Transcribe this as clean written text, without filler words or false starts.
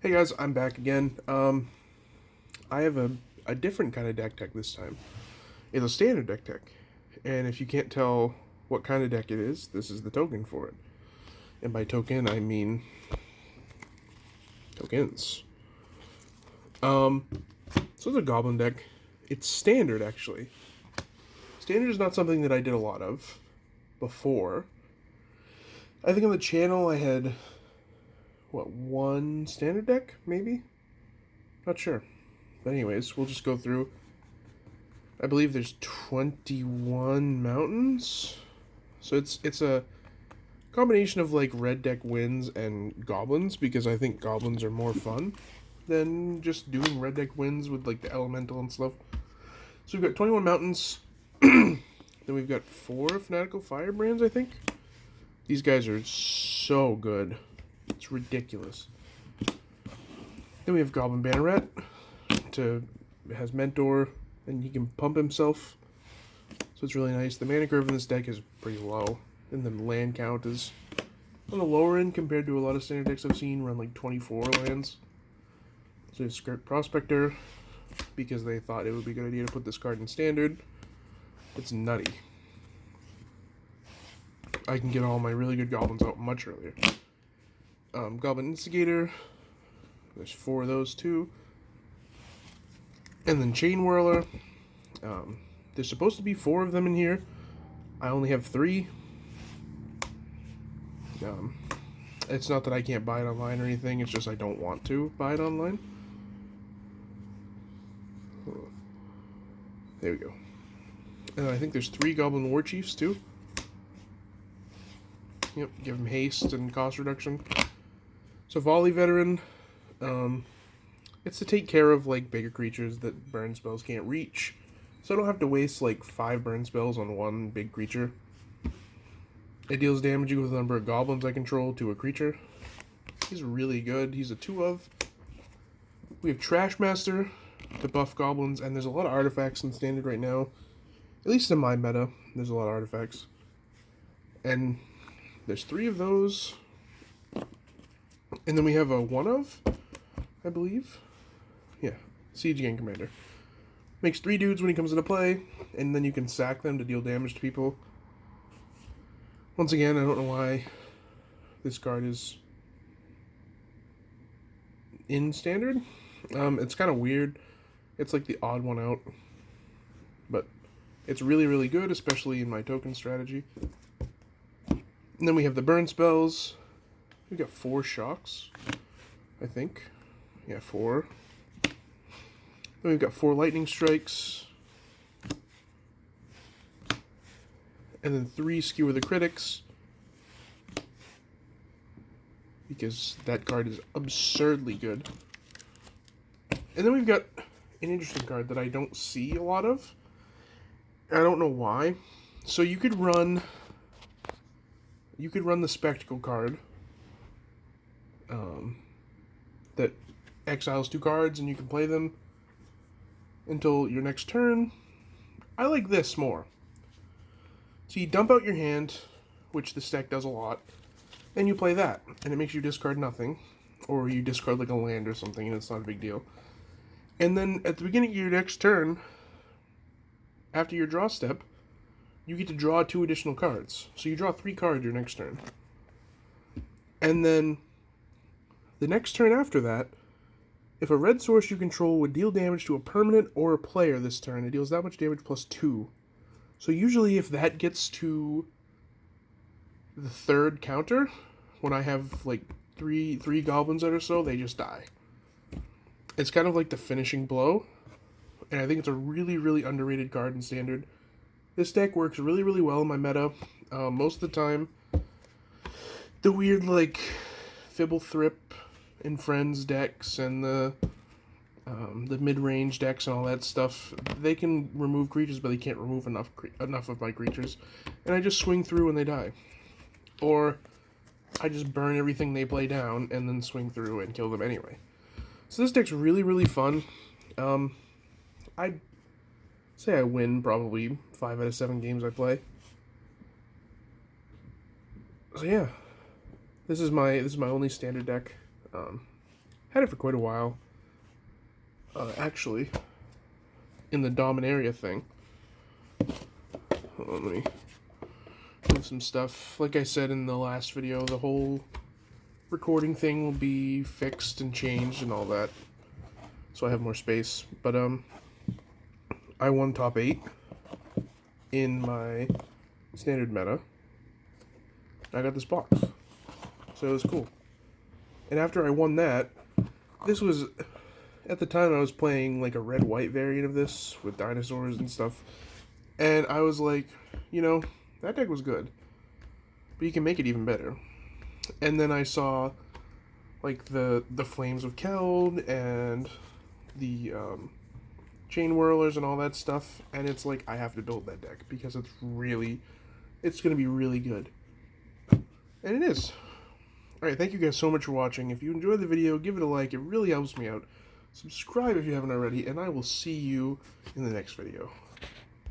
Hey guys, I'm back again. I have a different kind of deck tech this time. It's a standard deck tech. And if you can't tell what kind of deck it is, this is the token for it. And by token, I mean tokens. So it's a goblin deck. It's standard, actually. Standard is not something that I did a lot of before. I think on the channel I had, one standard deck, maybe? Not sure. But anyways, we'll just go through. I believe there's 21 mountains. So it's a combination of like red deck wins and goblins, because I think goblins are more fun than just doing red deck wins with like the elemental and stuff. So we've got 21 mountains. Then we've got 4 fanatical firebrands, I think. These guys are so good. It's ridiculous. Then we have Goblin Banneret. Has Mentor, and he can pump himself. So it's really nice. The mana curve in this deck is pretty low. And the land count is on the lower end compared to a lot of standard decks I've seen, around like 24 lands. So it's Script Prospector, because they thought it would be a good idea to put this card in standard. It's nutty. I can get all my really good goblins out much earlier. Goblin Instigator. There's 4 of those too. And then Chain Whirler. There's supposed to be 4 of them in here. I only have 3. It's not that I can't buy it online or anything, it's just I don't want to buy it online. There we go. And I think there's 3 Goblin War Chiefs too. Yep, give them haste and cost reduction. So Volley Veteran, it's to take care of like bigger creatures that burn spells can't reach. So I don't have to waste like 5 burn spells on one big creature. It deals damage with the number of goblins I control to a creature. He's really good. He's a 2-of. We have Trash Master to buff goblins, and there's a lot of artifacts in standard right now. At least in my meta, there's a lot of artifacts. And there's 3 of those. And then we have a 1-of, I believe. Yeah, Siege Gang Commander. Makes 3 dudes when he comes into play, and then you can sack them to deal damage to people. Once again, I don't know why this card is in standard. It's kind of weird. It's like the odd one out. But it's really, really good, especially in my token strategy. And then we have the burn spells. We got 4 shocks, I think. Yeah, 4. Then we've got 4 lightning strikes. And then 3 Skewer the Critics, because that card is absurdly good. And then we've got an interesting card that I don't see a lot of. I don't know why. So you could run the Spectacle card that exiles 2 cards, and you can play them until your next turn. I like this more. So you dump out your hand, which this deck does a lot, and you play that, and it makes you discard nothing, or you discard like a land or something, and it's not a big deal. And then at the beginning of your next turn, after your draw step, you get to draw 2 additional cards. So you draw 3 cards your next turn. And then the next turn after that, if a red source you control would deal damage to a permanent or a player this turn, it deals that much damage plus 2. So usually if that gets to the 3rd counter, when I have like three goblins out or so, they just die. It's kind of like the finishing blow, and I think it's a really, really underrated card in standard. This deck works really, really well in my meta. Most of the time, the weird like Fibble Thrip and Friends decks and the mid-range decks and all that stuff, they can remove creatures, but they can't remove enough of my creatures. And I just swing through and they die. Or I just burn everything they play down and then swing through and kill them anyway. So this deck's really, really fun. I'd say I win probably 5 out of 7 games I play. So yeah, this is my only standard deck. Had it for quite a while. Actually, in the Dominaria thing. Hold on, let me move some stuff. Like I said in the last video, the whole recording thing will be fixed and changed and all that. So I have more space. But, I won top 8 in my standard meta. I got this box. So it was cool. And after I won that, this was, at the time I was playing like a red-white variant of this with dinosaurs and stuff. And I was like, you know, that deck was good. But you can make it even better. And then I saw like the Flames of Keld and the Chain Whirlers and all that stuff. And it's like, I have to build that deck because it's going to be really good. And it is. Alright, thank you guys so much for watching. If you enjoyed the video, give it a like. It really helps me out. Subscribe if you haven't already, and I will see you in the next video.